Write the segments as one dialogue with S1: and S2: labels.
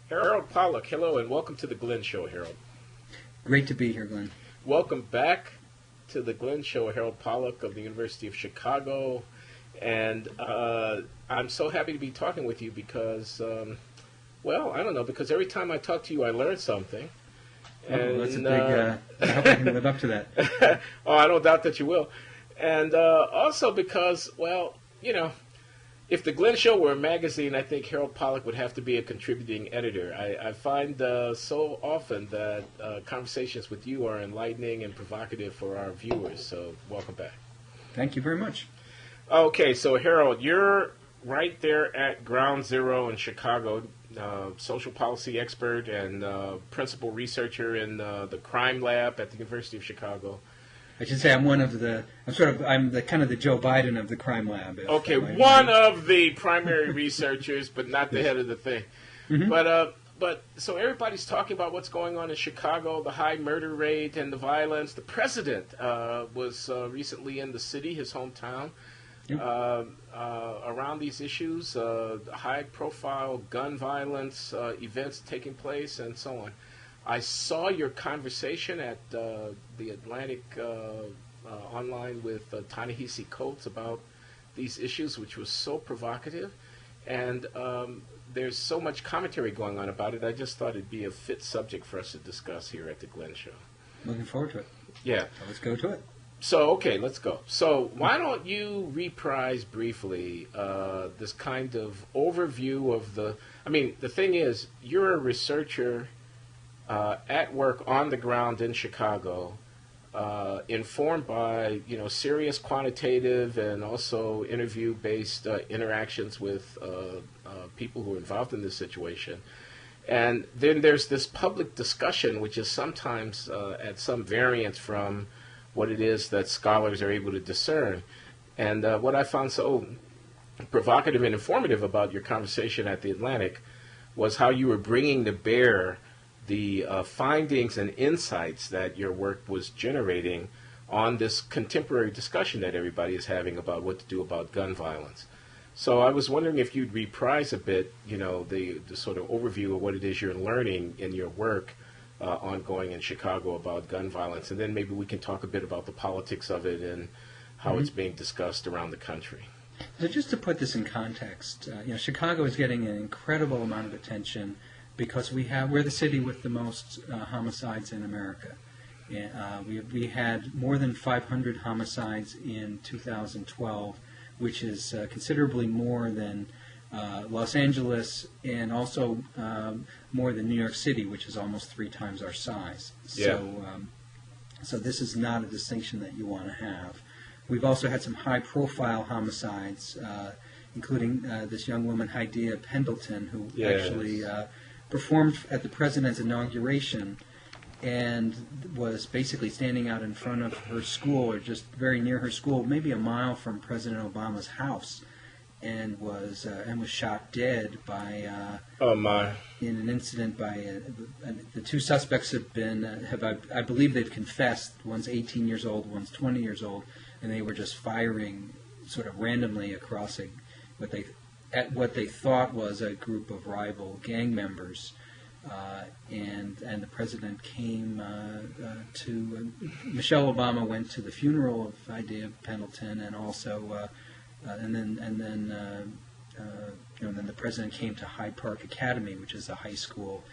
S1: Harold Pollack, hello and welcome to the Glenn Show, Harold.
S2: Great to be here, Glenn.
S1: Welcome back to the Glenn Show, Harold Pollack of the University of Chicago. And I'm so happy to be talking with you because, I don't know, because every time I talk to you, I learn something.
S2: And, that's a big, I hope I can live up to that.
S1: Oh, I don't doubt that you will. And also because, if the Glenn Show were a magazine, I think Harold Pollack would have to be a contributing editor. I find so often that conversations with you are enlightening and provocative for our viewers. So welcome back.
S2: Thank you very much.
S1: Okay, so Harold, you're right there at ground zero in Chicago, social policy expert and principal researcher in the crime lab at the University of Chicago.
S2: I should say I'm the kind of the Joe Biden of the crime lab.
S1: Okay, one of the primary researchers, but not the head of the thing. Mm-hmm. But so everybody's talking about what's going on in Chicago, the high murder rate and the violence. The president was recently in the city, his hometown, around these issues, high-profile gun violence events taking place, and so on. I saw your conversation at the Atlantic online with Ta-Nehisi Coates about these issues, which was so provocative. And there's so much commentary going on about it, I just thought it'd be a fit subject for us to discuss here at the Glenn Show.
S2: Looking forward to it.
S1: Yeah.
S2: So let's go to it.
S1: So, okay, let's go. So why don't you reprise briefly this kind of overview of the thing is, you're a researcher at work on the ground in Chicago, informed by serious quantitative and also interview-based interactions with people who are involved in this situation. And then there's this public discussion, which is sometimes at some variance from what it is that scholars are able to discern. And what I found so provocative and informative about your conversation at the Atlantic was how you were bringing to bear the findings and insights that your work was generating on this contemporary discussion that everybody is having about what to do about gun violence. So I was wondering if you'd reprise a bit, the sort of overview of what it is you're learning in your work ongoing in Chicago about gun violence, and then maybe we can talk a bit about the politics of it and how it's being discussed around the country.
S2: So just to put this in context, Chicago is getting an incredible amount of attention because we're the city with the most homicides in America. We had more than 500 homicides in 2012, which is considerably more than Los Angeles and also more than New York City, which is almost 3 times our size.
S1: Yeah.
S2: So this is not a distinction that you want to have. We've also had some high-profile homicides, including this young woman, Hydea Pendleton, who actually performed at the president's inauguration and was basically standing out in front of her school, or just very near her school, maybe a mile from President Obama's house, and was shot dead by in an incident by the 2 suspects I believe they've confessed. One's 18 years old, one's 20 years old, and they were just firing sort of randomly across what they thought was a group of rival gang members, and the president came to Michelle Obama went to the funeral of Hydea Pendleton, and also and then the president came to Hyde Park Academy, which is a high school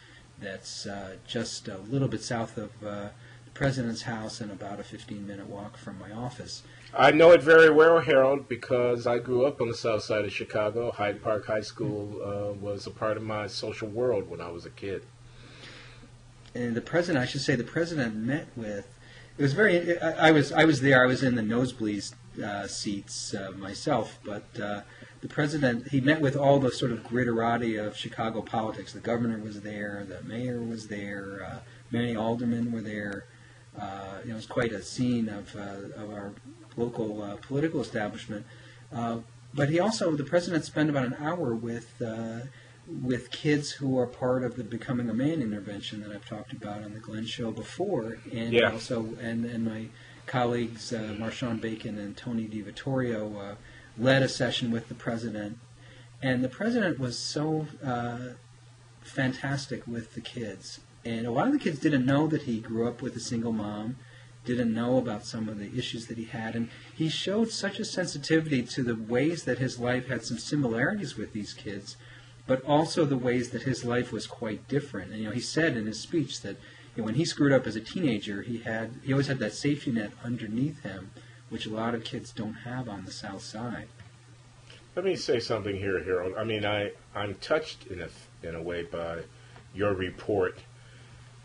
S2: that's just a little bit south of the president's house and about a 15-minute walk from my office.
S1: I know it very well, Harold, because I grew up on the south side of Chicago. Hyde Park High School was a part of my social world when I was a kid.
S2: And the president met with. It was very. I was there. I was in the nosebleed seats myself, but the president, he met with all the sort of glitterati of Chicago politics. The governor was there. The mayor was there. Many aldermen were there. It was quite a scene of our local political establishment. But the president spent about an hour with kids who are part of the Becoming a Man intervention that I've talked about on the Glenn Show before, and also and my colleagues Marshawn Bacon and Tony DiVittorio led a session with the president, and the president was so fantastic with the kids. And a lot of the kids didn't know that he grew up with a single mom, didn't know about some of the issues that he had. And he showed such a sensitivity to the ways that his life had some similarities with these kids, but also the ways that his life was quite different. And, he said in his speech that when he screwed up as a teenager, he always had that safety net underneath him, which a lot of kids don't have on the South Side.
S1: Let me say something here, Harold. I mean, I'm touched in a way by your report.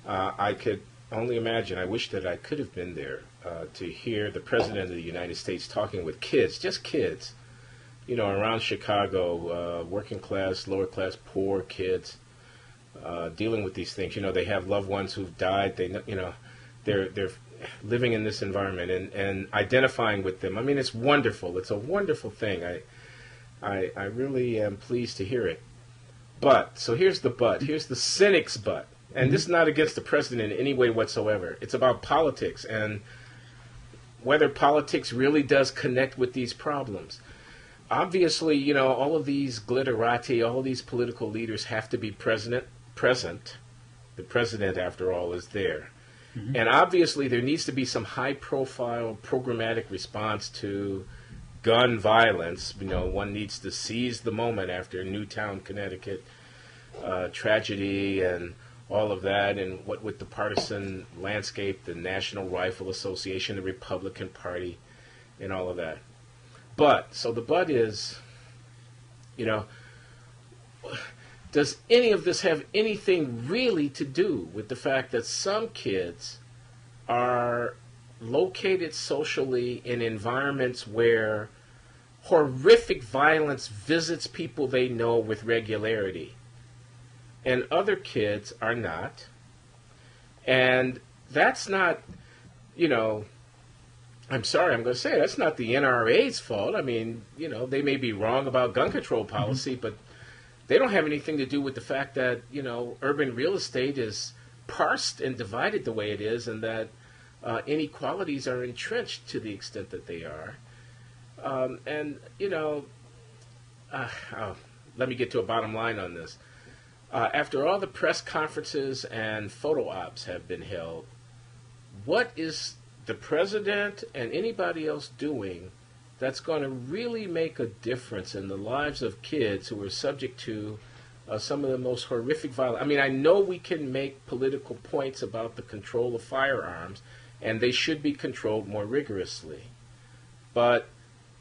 S1: I could only imagine, I wish that I could have been there to hear the President of the United States talking with kids, just kids, around Chicago, working class, lower class, poor kids, dealing with these things. They have loved ones who've died. They're living in this environment and identifying with them. I mean, it's wonderful. It's a wonderful thing. I really am pleased to hear it. But, so here's the but. Here's the cynic's but. And this is not against the president in any way whatsoever. It's about politics and whether politics really does connect with these problems. Obviously, all of these glitterati, all of these political leaders have to be present. The president, after all, is there. Mm-hmm. And obviously there needs to be some high-profile programmatic response to gun violence. One needs to seize the moment after Newtown, Connecticut tragedy and all of that, and what with the partisan landscape, the National Rifle Association, the Republican Party, and all of that. But, so the but is, does any of this have anything really to do with the fact that some kids are located socially in environments where horrific violence visits people they know with regularity, and other kids are not? And that's not, I'm sorry, I'm going to say it, that's not the NRA's fault. I mean, they may be wrong about gun control policy, but they don't have anything to do with the fact that, urban real estate is parsed and divided the way it is, and that inequalities are entrenched to the extent that they are. Let me get to a bottom line on this. After all the press conferences and photo ops have been held, what is the president and anybody else doing that's going to really make a difference in the lives of kids who are subject to some of the most horrific violence? I mean, I know we can make political points about the control of firearms, and they should be controlled more rigorously. But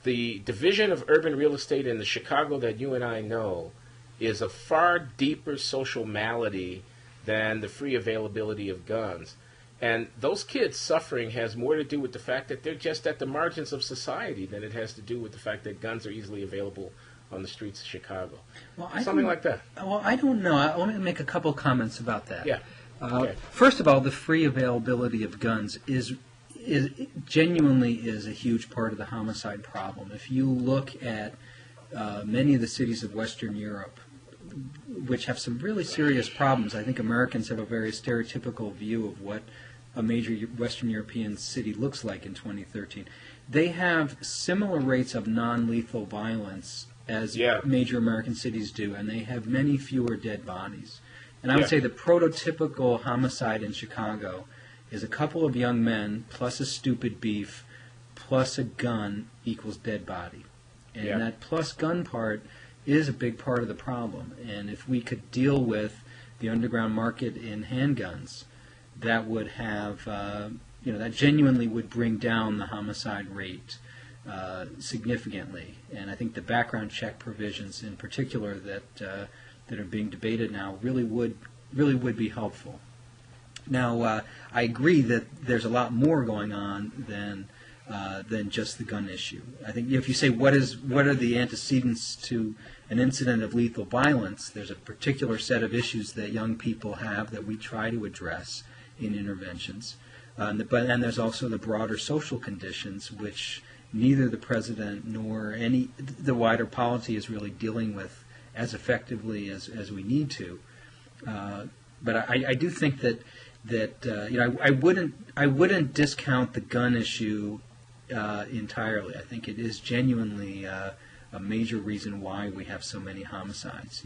S1: the division of urban real estate in the Chicago that you and I know is a far deeper social malady than the free availability of guns. And those kids' suffering has more to do with the fact that they're just at the margins of society than it has to do with the fact that guns are easily available on the streets of Chicago. Well, something like that.
S2: Well, I don't know. I want to make a couple comments about that.
S1: Yeah. Okay.
S2: First of all, the free availability of guns is genuinely is a huge part of the homicide problem. If you look at many of the cities of Western Europe, which have some really serious problems, I think Americans have a very stereotypical view of what a major Western European city looks like in 2013. They have similar rates of non-lethal violence as major American cities do, and they have many fewer dead bodies. And I would say the prototypical homicide in Chicago is a couple of young men plus a stupid beef plus a gun equals dead body. And that plus gun part is a big part of the problem. And if we could deal with the underground market in handguns, that would have, that genuinely would bring down the homicide rate significantly. And I think the background check provisions in particular that are being debated now really would be helpful. Now, I agree that there's a lot more going on than just the gun issue. I think if you say what are the antecedents to an incident of lethal violence, there's a particular set of issues that young people have that we try to address in interventions. And there's also the broader social conditions, which neither the president nor the wider polity is really dealing with as effectively as we need to. But I do think that I wouldn't discount the gun issue entirely. I think it is genuinely a major reason why we have so many homicides.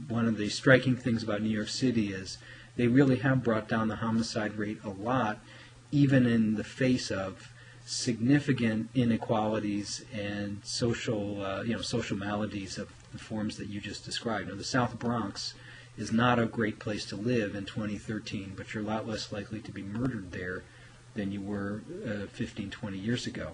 S2: One of the striking things about New York City is they really have brought down the homicide rate a lot, even in the face of significant inequalities and social maladies of the forms that you just described. The South Bronx is not a great place to live in 2013, but you're a lot less likely to be murdered there than you were 15, 20 years ago.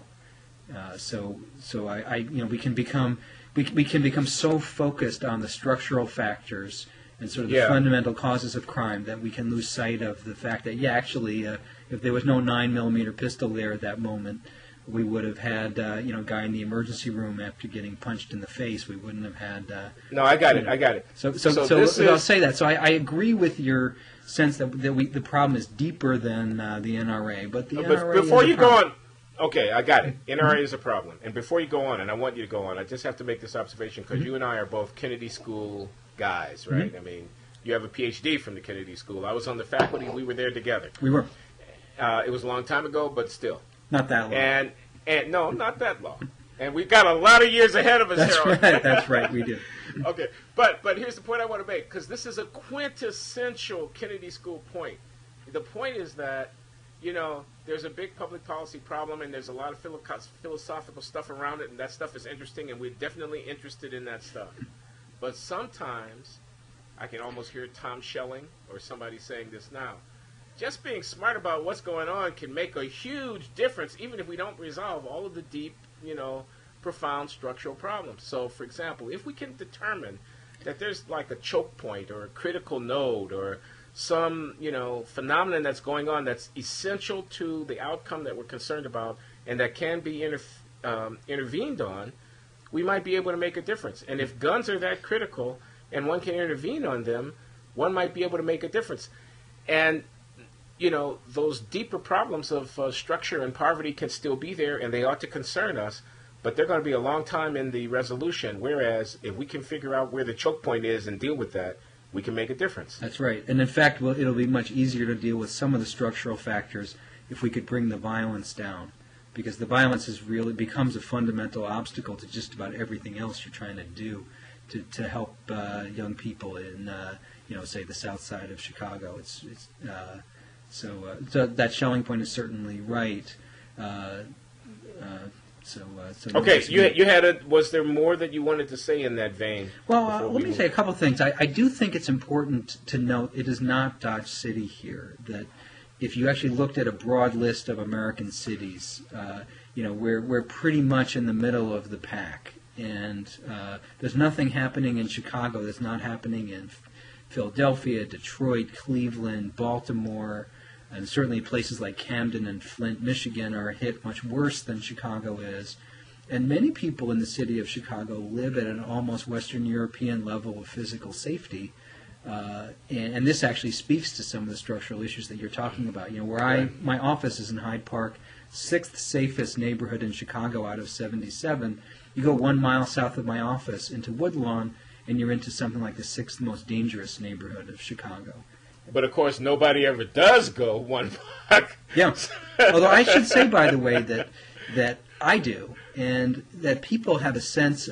S2: We can become so focused on the structural factors and sort of the fundamental causes of crime that we can lose sight of the fact that, if there was no 9mm pistol there at that moment, we would have had, a guy in the emergency room after getting punched in the face. We wouldn't have had.
S1: No, I got it.
S2: So I'll say that. So I agree with your sense that the problem is deeper than the NRA, but the NRA.
S1: Before you go on, okay, I got it. NRA is a problem, and before you go on, and I want you to go on, I just have to make this observation because you and I are both Kennedy School guys, right? I mean, you have a PhD from the Kennedy School. I was on the faculty. We were there together.
S2: We were.
S1: It was a long time ago, but still.
S2: Not that long.
S1: And no, not that long. And we've got a lot of years ahead of us.
S2: That's
S1: Harold.
S2: right. That's right. We do.
S1: Okay, but here's the point I want to make, because this is a quintessential Kennedy School point. The point is that, there's a big public policy problem, and there's a lot of philosophical stuff around it, and that stuff is interesting, and we're definitely interested in that stuff. But sometimes, I can almost hear Tom Schelling or somebody saying this now, just being smart about what's going on can make a huge difference, even if we don't resolve all of the deep, profound structural problems. So, for example, if we can determine that there's like a choke point or a critical node or some, phenomenon that's going on that's essential to the outcome that we're concerned about and that can be intervened on, we might be able to make a difference. And if guns are that critical and one can intervene on them, one might be able to make a difference. And those deeper problems of structure and poverty can still be there, and they ought to concern us, but they're going to be a long time in the resolution, whereas if we can figure out where the choke point is and deal with that, we can make a difference.
S2: That's right. And in fact, it'll be much easier to deal with some of the structural factors if we could bring the violence down, because the violence really becomes a fundamental obstacle to just about everything else you're trying to do to help young people in, say, the south side of Chicago. So that Schelling point is certainly right.
S1: Okay, you had was there more that you wanted to say in that vein?
S2: Well, let me say a couple things. I do think it's important to note it is not Dodge City here. That if you actually looked at a broad list of American cities, we're pretty much in the middle of the pack. And there's nothing happening in Chicago that's not happening in Philadelphia, Detroit, Cleveland, Baltimore, and certainly places like Camden and Flint, Michigan are hit much worse than Chicago is. And many people in the city of Chicago live at an almost Western European level of physical safety. And this actually speaks to some of the structural issues that you're talking about. My office is in Hyde Park, 6th safest neighborhood in Chicago out of 77. You go 1 mile south of my office into Woodlawn, and you're into something like the 6th most dangerous neighborhood of Chicago.
S1: But, of course, nobody ever does go 1 block.
S2: Yeah. Although I should say, by the way, that I do, and that people have a sense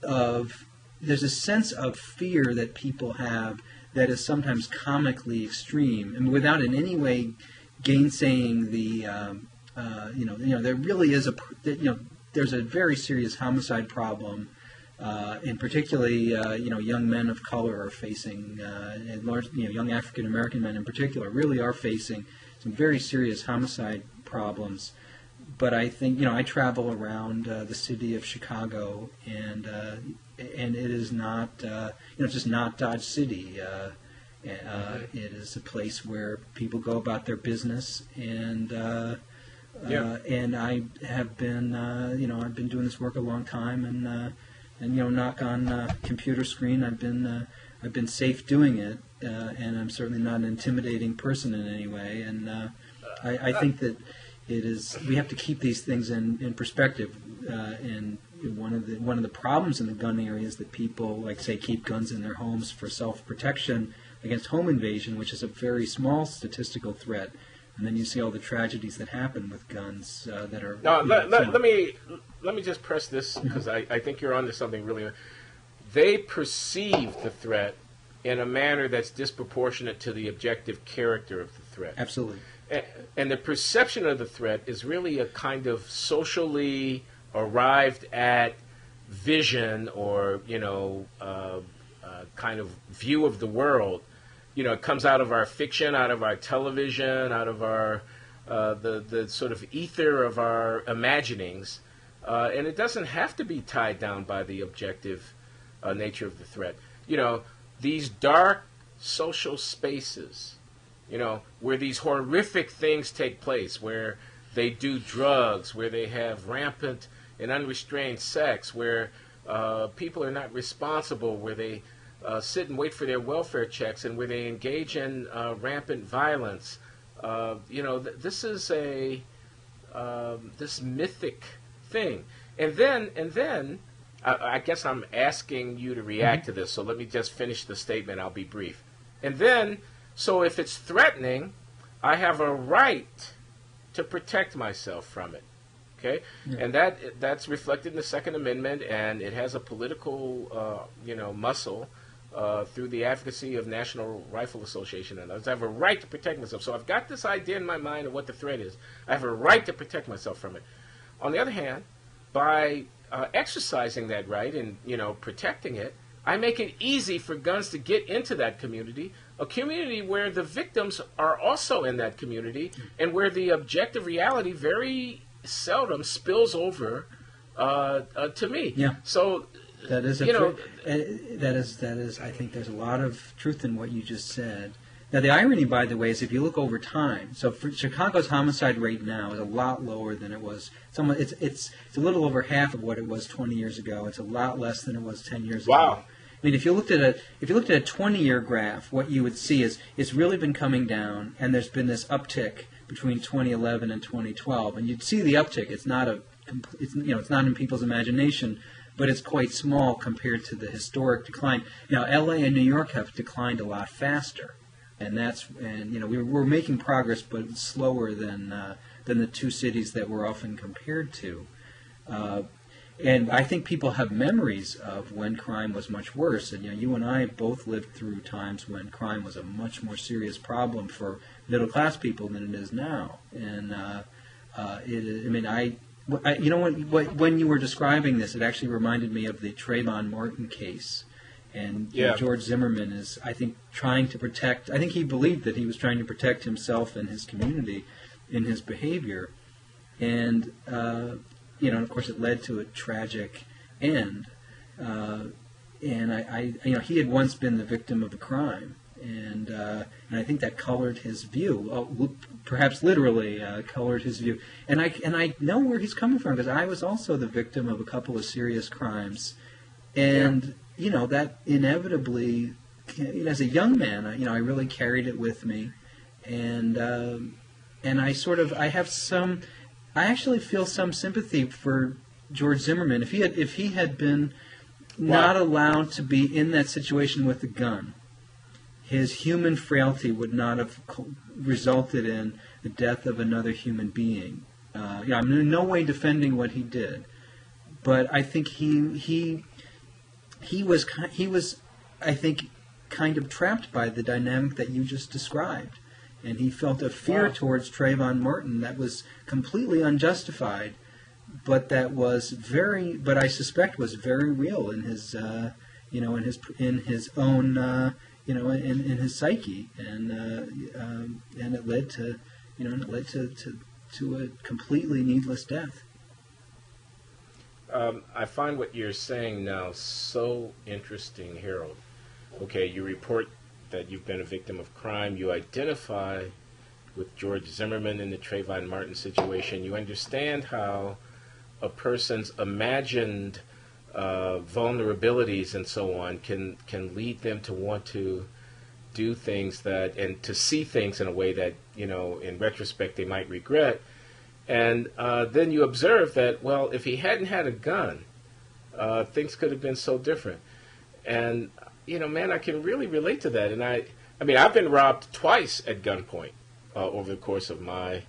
S2: there's a sense of fear that people have that is sometimes comically extreme, and without in any way gainsaying there really is there's a very serious homicide problem. And particularly, young men of color are facing, and large, young African American men in particular, really are facing some very serious homicide problems. But I think, I travel around the city of Chicago, and it is not, it's just not Dodge City. It is a place where people go about their business, and I have been, I've been doing this work a long time, and knock on computer screen, I've been safe doing it, and I'm certainly not an intimidating person in any way. And I think that we have to keep these things in perspective. And one of the problems in the gun area is that people, like say, keep guns in their homes for self-protection against home invasion, which is a very small statistical threat. And then you see all the tragedies that happen with guns that are.
S1: No, let let me just press this, because I think you're onto something really. They perceive the threat in a manner that's disproportionate to the objective character of the threat.
S2: Absolutely.
S1: And the perception of the threat is really a kind of socially arrived at vision, or kind of view of the world. It comes out of our fiction, out of our television, out of our the sort of ether of our imaginings, and it doesn't have to be tied down by the objective nature of the threat. These dark social spaces, where these horrific things take place, where they do drugs, where they have rampant and unrestrained sex, where people are not responsible, where they sit and wait for their welfare checks, and where they engage in rampant violence. This is this mythic thing. And then I guess I'm asking you to react to this, so let me just finish the statement. I'll be brief. And then, so if it's threatening, I have a right to protect myself from it. Okay? Yeah. And that's reflected in the Second Amendment, and it has a political, muscle through the advocacy of National Rifle Association and others. I have a right to protect myself. So I've got this idea in my mind of what the threat is. I have a right to protect myself from it. On the other hand, by exercising that right and, protecting it, I make it easy for guns to get into that community, a community where the victims are also in that community, and where the objective reality very seldom spills over to me.
S2: Yeah.
S1: So
S2: that is that is. I think there's a lot of truth in what you just said. Now, the irony, by the way, is if you look over time. So, Chicago's homicide rate now is a lot lower than it was. It's a little over half of what it was 20 years ago. It's a lot less than it was 10 years ago.
S1: Wow.
S2: I mean, if you looked at a 20-year graph, what you would see is it's really been coming down, and there's been this uptick between 2011 and 2012. And you'd see the uptick. It's not not in people's imagination, but it's quite small compared to the historic decline. Now, LA and New York have declined a lot faster, and we're making progress, but slower than the two cities that we're often compared to. And I think people have memories of when crime was much worse. And you and I both lived through times when crime was a much more serious problem for middle class people than it is now. And when you were describing this, it actually reminded me of the Trayvon Martin case. And George Zimmerman is, I think, trying to protect. I think he believed that he was trying to protect himself and his community in his behavior, and of course, it led to a tragic end. And he had once been the victim of a crime, and I think that colored his view, perhaps literally colored his view. And I know where he's coming from, because I was also the victim of a couple of serious crimes, and that inevitably, as a young man, I really carried it with me, and I actually feel some sympathy for George Zimmerman. If he had been not allowed to be in that situation with a gun, his human frailty would not have resulted in the death of another human being. I'm in no way defending what he did, but I think he was I think kind of trapped by the dynamic that you just described. And he felt a fear towards Trayvon Martin that was completely unjustified, but but I suspect was very real in his, in his own, in his psyche, and it led to a completely needless death.
S1: I find what you're saying now so interesting, Harold. Okay, you report that you've been a victim of crime. You identify with George Zimmerman in the Trayvon Martin situation. You understand how a person's imagined vulnerabilities and so on can lead them to want to do things and to see things in a way that, in retrospect they might regret. And then you observe that, well, if he hadn't had a gun, things could have been so different. And man, I can really relate to that. And I mean, I've been robbed twice at gunpoint over the course of my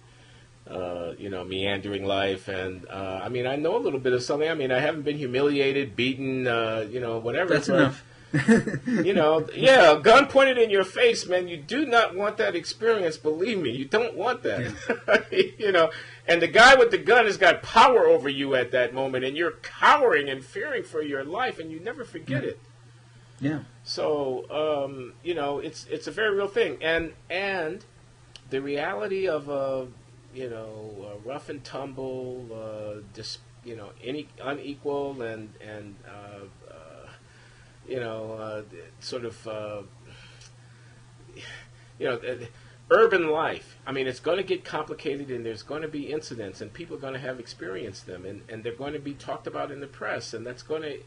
S1: meandering life. And I mean, I know a little bit of something. I mean, I haven't been humiliated, beaten, whatever.
S2: That's enough.
S1: A gun pointed in your face, man. You do not want that experience. Believe me, you don't want that. Yeah. And the guy with the gun has got power over you at that moment, and you're cowering and fearing for your life, and you never forget it.
S2: Yeah.
S1: So, it's a very real thing, and the reality of a rough and tumble, any unequal and urban life. I mean, it's going to get complicated, and there's going to be incidents, and people are going to have experienced them, and they're going to be talked about in the press, and that's going to,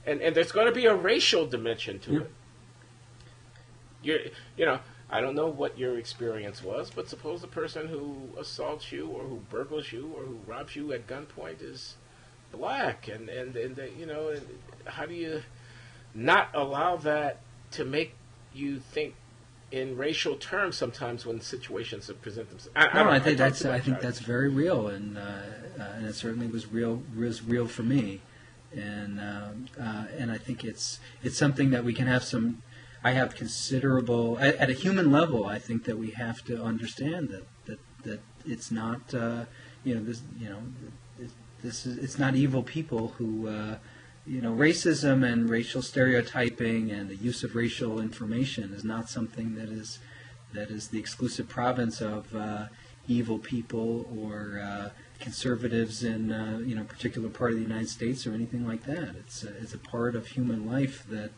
S1: and there's going to be a racial dimension to it. I don't know what your experience was, but suppose the person who assaults you, or who burgles you, or who robs you at gunpoint is black, and how do you not allow that to make you think in racial terms sometimes when situations present themselves?
S2: I think that's very real, and it certainly was real for me, and I think it's something that we can have some. I have considerable at a human level. I think that we have to understand that it's not it's not evil people who. Racism and racial stereotyping and the use of racial information is not something that is the exclusive province of evil people or conservatives in a particular part of the United States or anything like that. It's a part of human life that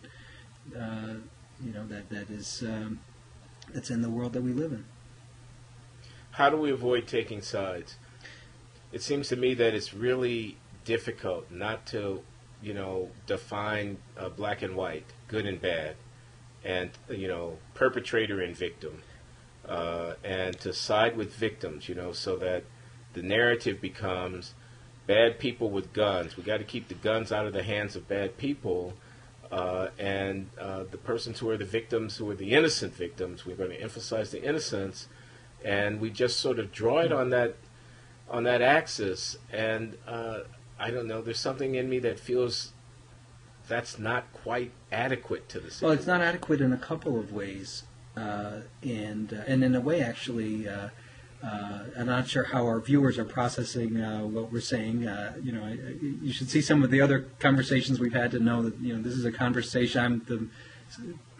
S2: that's in the world that we live in.
S1: How do we avoid taking sides? It seems to me that it's really difficult not to define black and white, good and bad, and, perpetrator and victim, and to side with victims, so that the narrative becomes bad people with guns. We got to keep the guns out of the hands of bad people, and the persons who are the victims, who are the innocent victims, we're going to emphasize the innocence, and we just sort of draw it on that axis, and I don't know, there's something in me that feels that's not quite adequate to the situation.
S2: Well, it's not adequate in a couple of ways, and in a way, actually, I'm not sure how our viewers are processing what we're saying. You should see some of the other conversations we've had to know that this is a conversation. I'm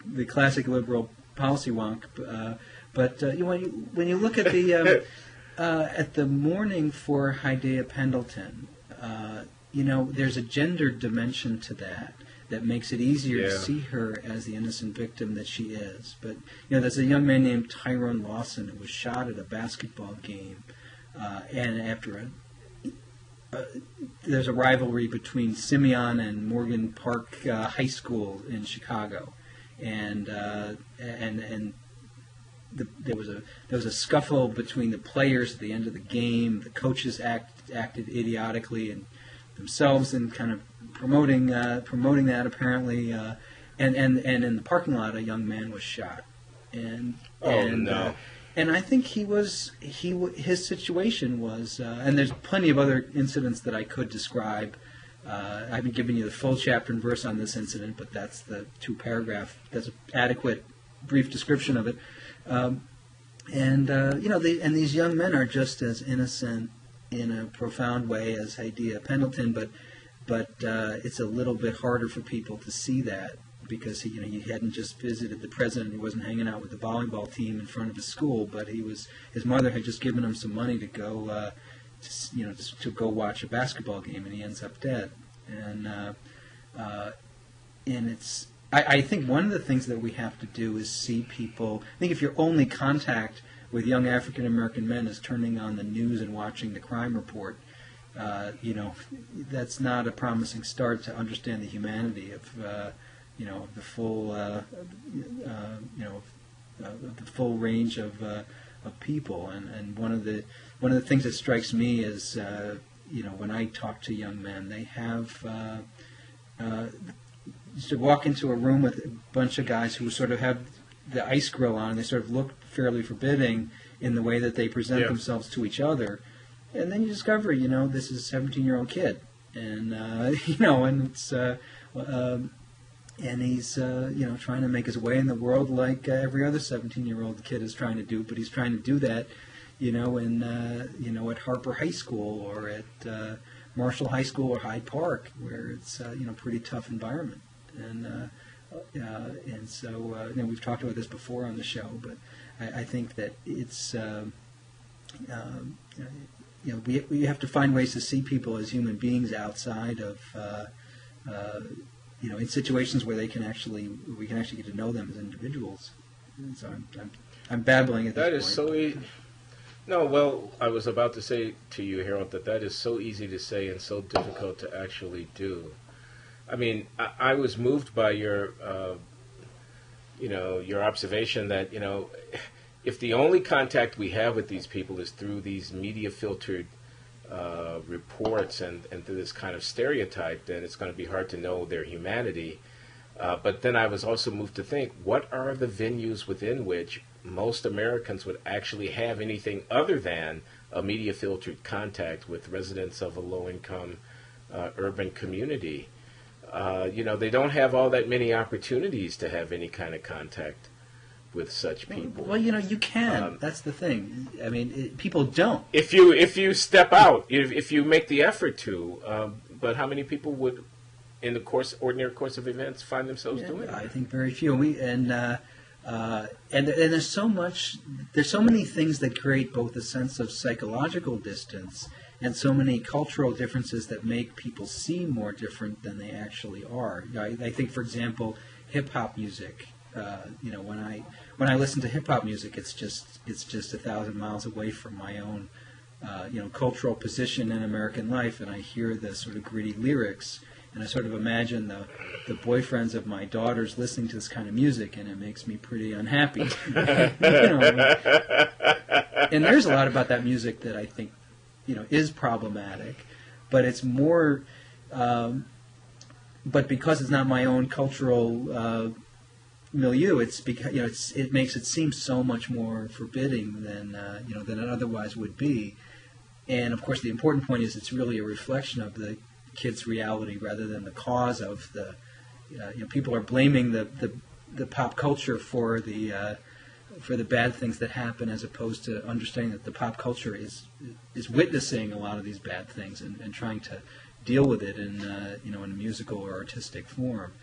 S2: the classic liberal policy wonk, but when you look at the mourning for Hydea Pendleton. There's a gender dimension to that makes it easier to see her as the innocent victim that she is. But, there's a young man named Tyrone Lawson who was shot at a basketball game, and after there's a rivalry between Simeon and Morgan Park High School in Chicago, and there was a scuffle between the players at the end of the game. The coaches acted idiotically and themselves and kind of promoting that apparently, and in the parking lot a young man was shot, and I think his situation was, and there's plenty of other incidents that I could describe. I haven't given you the full chapter and verse on this incident, but that's the 2-paragraph. That's an adequate brief description of it. And these young men are just as innocent in a profound way as Hydea Pendleton, but it's a little bit harder for people to see that because he hadn't just visited the president, he wasn't hanging out with the volleyball team in front of his school, but his mother had just given him some money to go to go watch a basketball game, and he ends up dead. And it's. I think one of the things that we have to do is see people. I think if your only contact with young African American men is turning on the news and watching the crime report, that's not a promising start to understand the humanity of the full the full range of people. And one of the things that strikes me is when I talk to young men, they have. To walk into a room with a bunch of guys who sort of have the ice grill on, they sort of look fairly forbidding, in the way that they present themselves to each other. And then you discover, this is a 17-year-old kid. And, and it's... and he's, trying to make his way in the world like every other 17-year-old kid is trying to do. But he's trying to do that, at Harper High School or at Marshall High School or Hyde Park, where it's, pretty tough environment. And so, we've talked about this before on the show, but I think that it's, we have to find ways to see people as human beings outside of, in situations where we can actually get to know them as individuals. And so I'm babbling at this point.
S1: That is so easy. No, well, I was about to say to you, Harold, that is so easy to say and so difficult to actually do. I mean, I was moved by your observation that, if the only contact we have with these people is through these media-filtered reports and through this kind of stereotype, then it's going to be hard to know their humanity. But then I was also moved to think, what are the venues within which most Americans would actually have anything other than a media-filtered contact with residents of a low-income urban community? They don't have all that many opportunities to have any kind of contact with such people.
S2: Well, you can. That's the thing. I mean, people don't.
S1: If you step out, if you make the effort to, but how many people would, in the ordinary course of events, find themselves doing it?
S2: I think very few. And there's so much. There's so many things that create both a sense of psychological distance and so many cultural differences that make people seem more different than they actually are. I think, for example, hip hop music. When I listen to hip hop music, it's just 1,000 miles away from my own, cultural position in American life, and I hear the sort of gritty lyrics, and I sort of imagine the boyfriends of my daughters listening to this kind of music, and it makes me pretty unhappy. And there's a lot about that music that I think, is problematic, but it's more, but because it's not my own cultural milieu, it's because it makes it seem so much more forbidding than than it otherwise would be. And of course, the important point is it's really a reflection of the kid's reality rather than the cause of the. People are blaming the pop culture for the bad things that happen, as opposed to understanding that the pop culture is witnessing a lot of these bad things and trying to deal with it in in a musical or artistic form.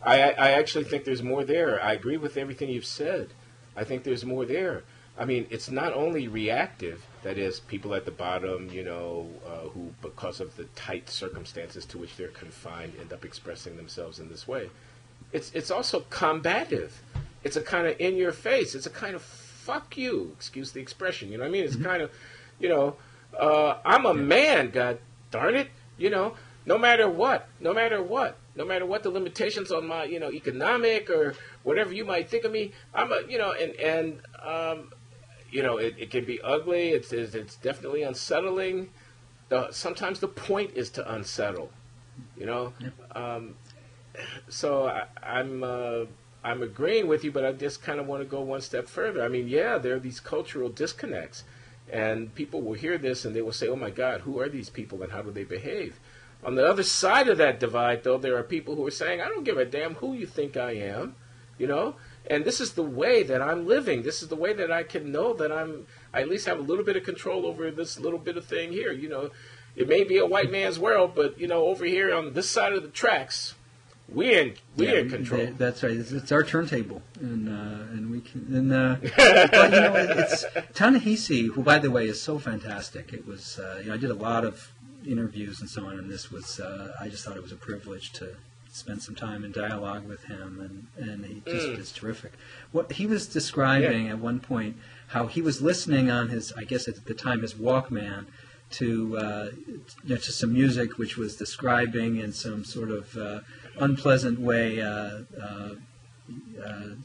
S1: I actually think there's more there. I agree with everything you've said. I think there's more there. I mean, it's not only reactive, that is, people at the bottom, who, because of the tight circumstances to which they're confined, end up expressing themselves in this way. It's also combative. It's a kind of in your face. It's a kind of fuck you, excuse the expression. You know what I mean? It's kind of, I'm a man, god darn it, no matter what the limitations on my, economic or whatever you might think of me, I'm a, it can be ugly. It's definitely unsettling. Sometimes the point is to unsettle, So I'm agreeing with you, but I just kind of want to go one step further. I mean, yeah, there are these cultural disconnects, and people will hear this and they will say, "Oh my God, who are these people and how do they behave?" On the other side of that divide, though, there are people who are saying, "I don't give a damn who you think I am, and this is the way that I'm living. This is the way that I can know that I at least have a little bit of control over this little bit of thing here. It may be a white man's world, but over here on this side of the tracks, we in control."
S2: That's right. It's our turntable, and we can. But it's Ta-Nehisi, who, by the way, is so fantastic. It was I did a lot of interviews and so on, and this was I just thought it was a privilege to spend some time in dialogue with him, and he just is terrific. What he was describing at one point, how he was listening on his, I guess at the time, his Walkman to some music which was describing in some sort of unpleasant way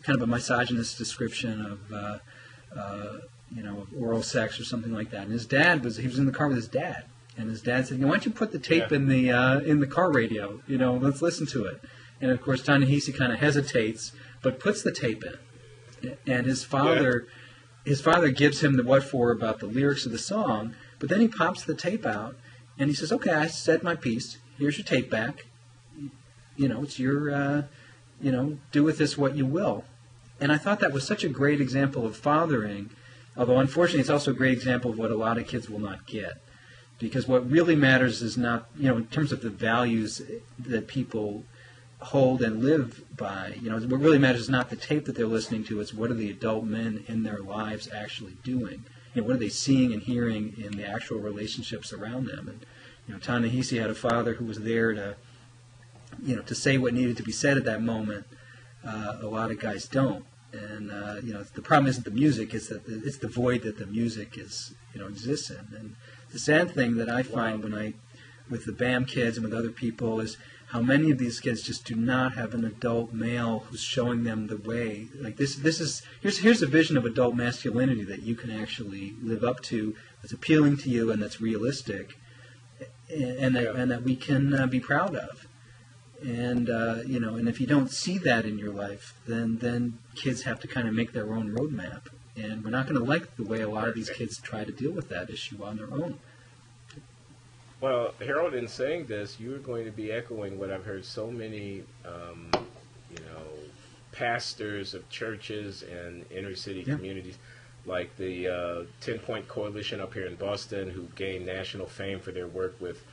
S2: kind of a misogynist description of of oral sex or something like that. And his dad he was in the car with his dad. And his dad said, "Why don't you put the tape in the car radio? Let's listen to it." And of course, Ta-Nehisi kind of hesitates, but puts the tape in. And his father his father gives him the what for about the lyrics of the song, but then he pops the tape out and he says, "Okay, I said my piece. Here's your tape back. It's your, do with this what you will." And I thought that was such a great example of fathering, although unfortunately it's also a great example of what a lot of kids will not get. Because what really matters is not, in terms of the values that people hold and live by, what really matters is not the tape that they're listening to, it's what are the adult men in their lives actually doing. What are they seeing and hearing in the actual relationships around them. And, Ta-Nehisi had a father who was there to, to say what needed to be said at that moment. A lot of guys don't. And, the problem isn't the music, it's the void that the music exists in. And the sad thing that I find with the BAM kids and with other people is how many of these kids just do not have an adult male who's showing them the way. Like here's a vision of adult masculinity that you can actually live up to, that's appealing to you and that's realistic, and that we can be proud of. And and if you don't see that in your life, then kids have to kind of make their own roadmap. And we're not going to like the way a lot of these kids try to deal with that issue on their own.
S1: Well, Harold, in saying this, you're going to be echoing what I've heard so many, pastors of churches and inner city communities, like the 10-Point Coalition up here in Boston, who gained national fame for their work with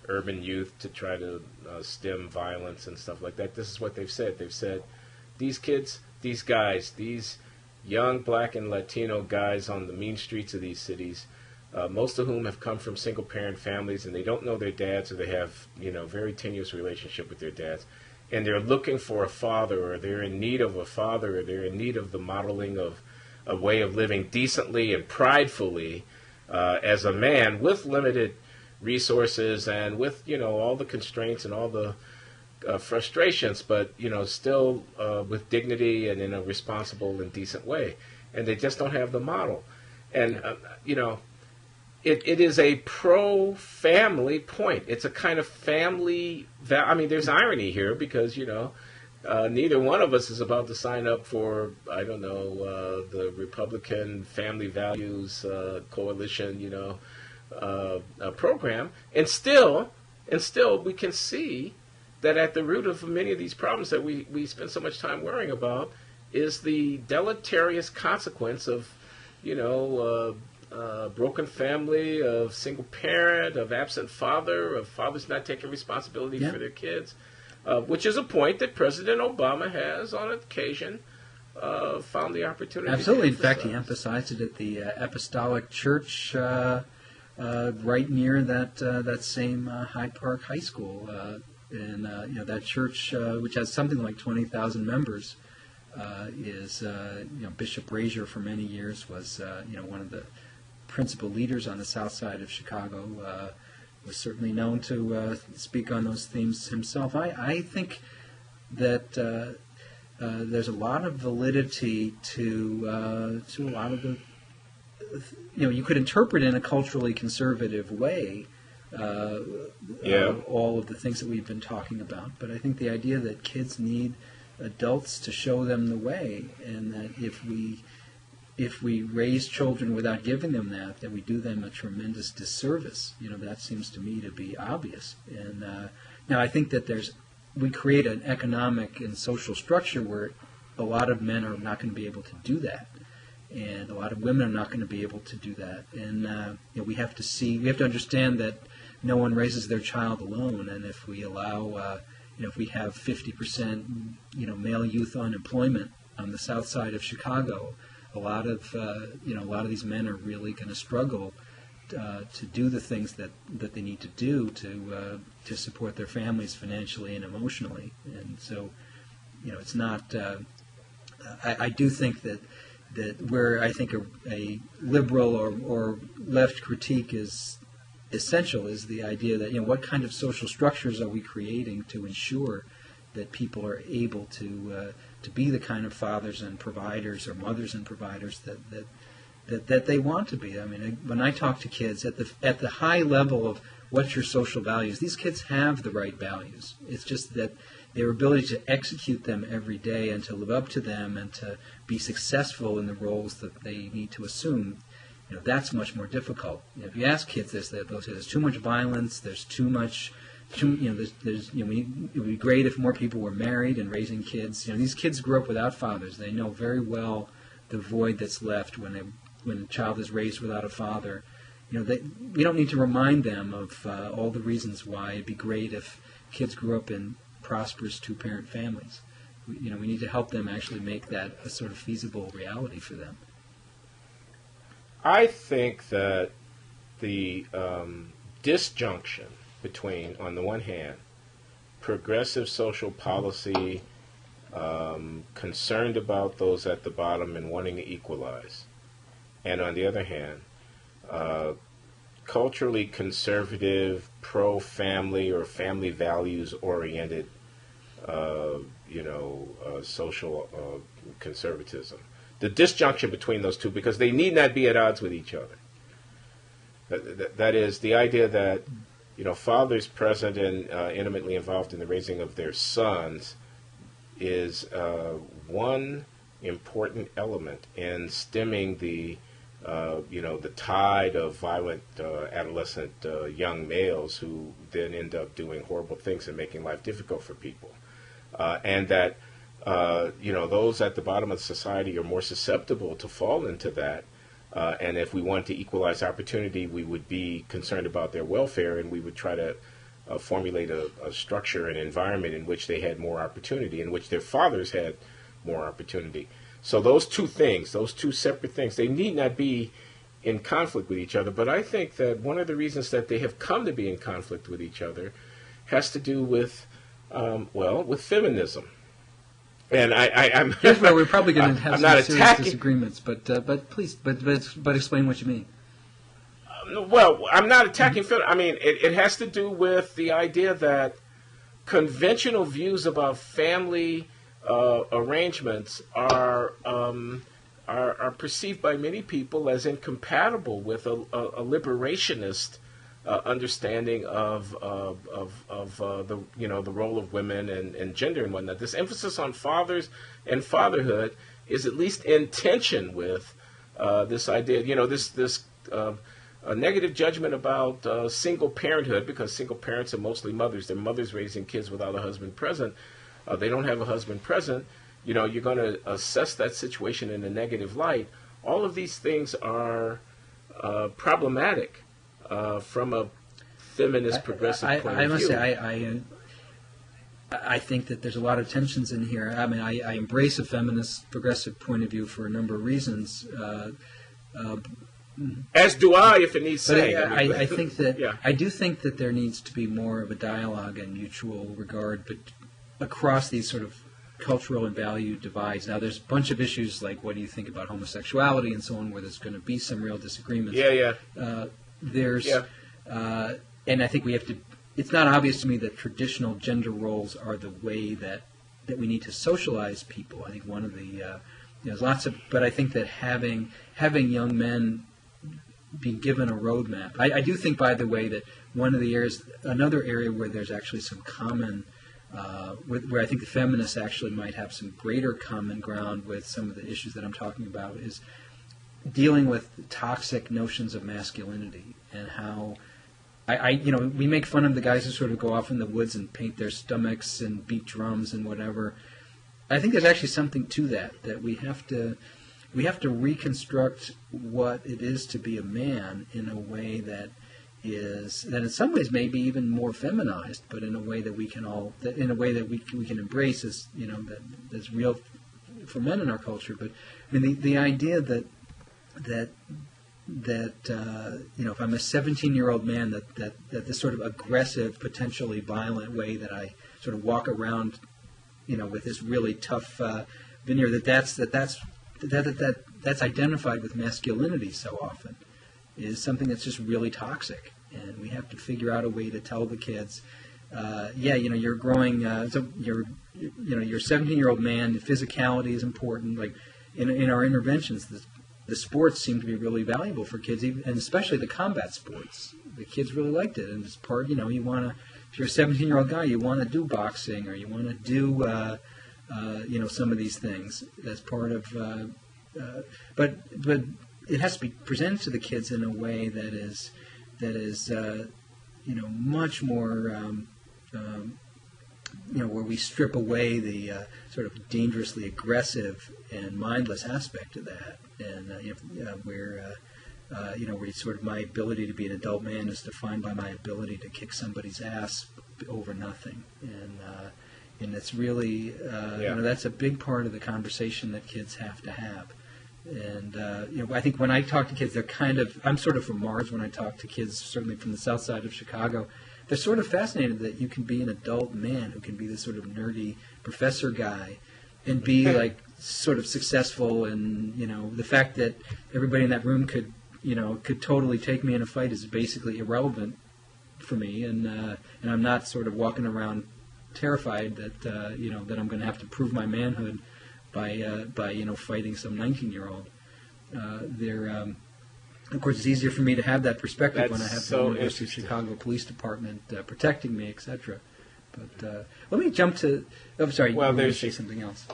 S1: urban youth to try to stem violence and stuff like that. This is what they've said. They've said, these kids, these guys, these young black and Latino guys on the mean streets of these cities, most of whom have come from single-parent families, and they don't know their dads, or they have, very tenuous relationship with their dads, and they're looking for a father, or they're in need of a father, or they're in need of the modeling of a way of living decently and pridefully as a man with limited resources and with, all the constraints and all the frustrations, but, still with dignity and in a responsible and decent way. And they just don't have the model. And, it is a pro-family point. It's a kind of family, there's irony here because, neither one of us is about to sign up for, the Republican Family Values Coalition, program. And still we can see that at the root of many of these problems that we spend so much time worrying about is the deleterious consequence of, broken family, of single parent, of absent father, of fathers not taking responsibility for their kids, which is a point that President Obama has on occasion found the opportunity.
S2: Absolutely. In fact, he emphasized it at the Apostolic Church right near that same Hyde Park High School. And that church, which has something like 20,000 members, is Bishop Brazier for many years was one of the principal leaders on the south side of Chicago. Was certainly known to speak on those themes himself. I think that there's a lot of validity to a lot of the. You could interpret in a culturally conservative way. All of the things that we've been talking about. But I think the idea that kids need adults to show them the way, and that if we raise children without giving them that, then we do them a tremendous disservice. That seems to me to be obvious. And now I think that we create an economic and social structure where a lot of men are not going to be able to do that. And a lot of women are not going to be able to do that. And we have to understand that no one raises their child alone. And if we allow, if we have 50%, male youth unemployment on the south side of Chicago, a lot of these men are really going to struggle to do the things that they need to do to support their families financially and emotionally. And so, it's not. I do think that where I think a liberal or left critique is essential is the idea that what kind of social structures are we creating to ensure that people are able to be the kind of fathers and providers or mothers and providers that they want to be. When I talk to kids at the high level of what's your social values, these kids have the right values. It's just that their ability to execute them every day and to live up to them and to be successful in the roles that they need to assume, that's much more difficult. If you ask kids this, they'll say there's too much violence, there's too much, it would be great if more people were married and raising kids. These kids grew up without fathers. They know very well the void that's left when a child is raised without a father. We don't need to remind them of all the reasons why it'd be great if kids grew up in prosperous two-parent families. We need to help them actually make that a sort of feasible reality for them.
S1: I think that the disjunction between, on the one hand, progressive social policy, concerned about those at the bottom and wanting to equalize, and on the other hand, culturally conservative, pro-family or family values-oriented, social conservatism. The disjunction between those two, because they need not be at odds with each other. That is, the idea that fathers present and intimately involved in the raising of their sons is one important element in stemming the tide of violent adolescent young males who then end up doing horrible things and making life difficult for people, and that those at the bottom of society are more susceptible to fall into that. And if we want to equalize opportunity, we would be concerned about their welfare, and we would try to formulate a structure, an environment in which they had more opportunity, in which their fathers had more opportunity. So those two things, those two separate things, they need not be in conflict with each other. But I think that one of the reasons that they have come to be in conflict with each other has to do with, with feminism. And I'm
S2: here's where we're probably going to have some serious disagreements, but please, but explain what you mean.
S1: Well, I'm not attacking feminism. I mean, it has to do with the idea that conventional views about family arrangements are perceived by many people as incompatible with a liberationist understanding of the role of women and gender and whatnot. This emphasis on fathers and fatherhood is at least in tension with this idea. A negative judgment about single parenthood, because single parents are mostly mothers. They're mothers raising kids without a husband present. They don't have a husband present. You're going to assess that situation in a negative light. All of these things are problematic from a feminist, progressive point of view.
S2: I must say, I think that there's a lot of tensions in here. I mean, I embrace a feminist, progressive point of view for a number of reasons.
S1: As do I, if it needs saying.
S2: I think that I do think that there needs to be more of a dialogue and mutual regard, but across these sort of cultural and value divides. Now, there's a bunch of issues like what do you think about homosexuality and so on, where there's going to be some real disagreements. And I think we have to. It's not obvious to me that traditional gender roles are the way that we need to socialize people. I think one of the there's lots of, but I think that having young men be given a roadmap. I do think, by the way, that one of the areas, another area where there's actually some common, where I think the feminists actually might have some greater common ground with some of the issues that I'm talking about, is dealing with toxic notions of masculinity and how we make fun of the guys who sort of go off in the woods and paint their stomachs and beat drums and whatever. I think there's actually something to that we have to reconstruct what it is to be a man in a way that in some ways maybe even more feminized, but in a way that we can embrace as that's real for men in our culture. But I mean the idea that if I'm a 17-year-old man, that this sort of aggressive, potentially violent way that I sort of walk around, with this really tough veneer, that's identified with masculinity so often, is something that's just really toxic, and we have to figure out a way to tell the kids, you're growing, you're a 17-year-old man. The physicality is important. Like in our interventions, the sports seem to be really valuable for kids, and especially the combat sports. The kids really liked it, and it's part. You want to if you're a 17-year-old guy, you want to do boxing or you want to do some of these things as part of. But it has to be presented to the kids in a way that is much more. Where we strip away the sort of dangerously aggressive and mindless aspect of that, and where sort of my ability to be an adult man is defined by my ability to kick somebody's ass over nothing, and it's really that's a big part of the conversation that kids have to have. And I think when I talk to kids, I'm sort of from Mars when I talk to kids, certainly from the south side of Chicago. They're sort of fascinated that you can be an adult man who can be this sort of nerdy professor guy and be like sort of successful, and the fact that everybody in that room could totally take me in a fight is basically irrelevant for me, and I'm not sort of walking around terrified that that I'm going to have to prove my manhood by fighting some 19-year-old. Of course, it's easier for me to have that perspective when I have the University of Chicago Police Department protecting me, etc. But let me jump to. I'm sorry.
S1: Well,
S2: you were going to say something else.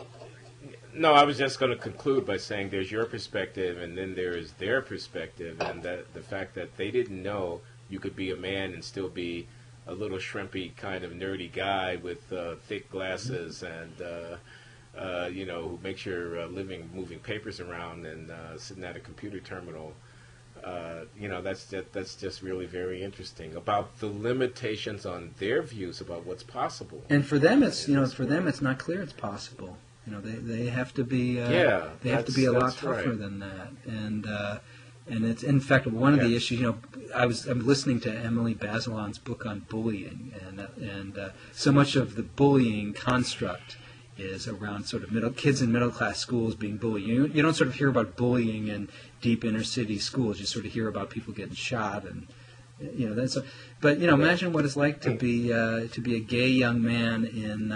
S1: No, I was just going to conclude by saying there's your perspective, and then there is their perspective, and that the fact that they didn't know you could be a man and still be a little shrimpy kind of nerdy guy with thick glasses and who makes your living moving papers around and sitting at a computer terminal. That's just really very interesting about the limitations on their views about what's possible.
S2: And for them, it's it's not clear it's possible. They have to be they have to be a lot tougher than that. And it's in fact one of the issues. I'm listening to Emily Bazelon's book on bullying, and so much of the bullying construct is around sort of kids in middle class schools being bullied. You don't sort of hear about bullying in deep inner city schools. You sort of hear about people getting shot, and that's. But imagine what it's like to be a gay young man in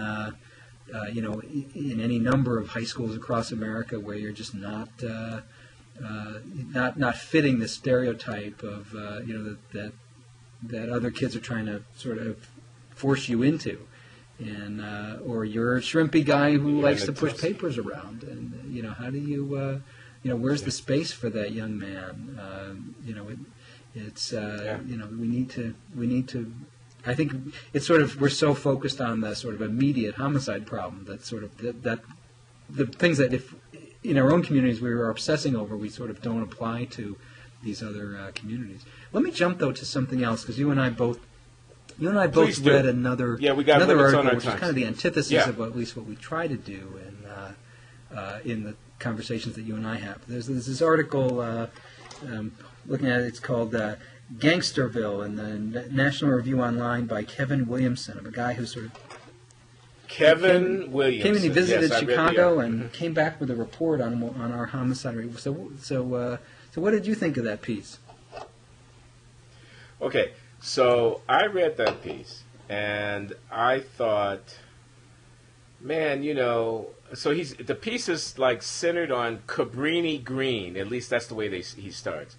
S2: in any number of high schools across America where you're just not fitting the stereotype of that other kids are trying to sort of force you into. And or you're a shrimpy guy who likes to push papers around, and how do you where's the space for that young man? We need to. I think it's sort of we're so focused on the sort of immediate homicide problem that sort of that the things that if in our own communities we were obsessing over, we sort of don't apply to these other communities. Let me jump though to something else, because you and I both read another article, which is kind of the antithesis of at least what we try to do in the conversations that you and I have. There's this article looking at it. It's called Gangsterville in the National Review Online by Kevin Williamson, of a guy who sort of
S1: Kevin Williamson
S2: came and he visited Chicago and came back with a report on our homicide rate. So what did you think of that piece?
S1: Okay. So I read that piece, and I thought, man, so the piece is like centered on Cabrini Green. At least that's the way he starts.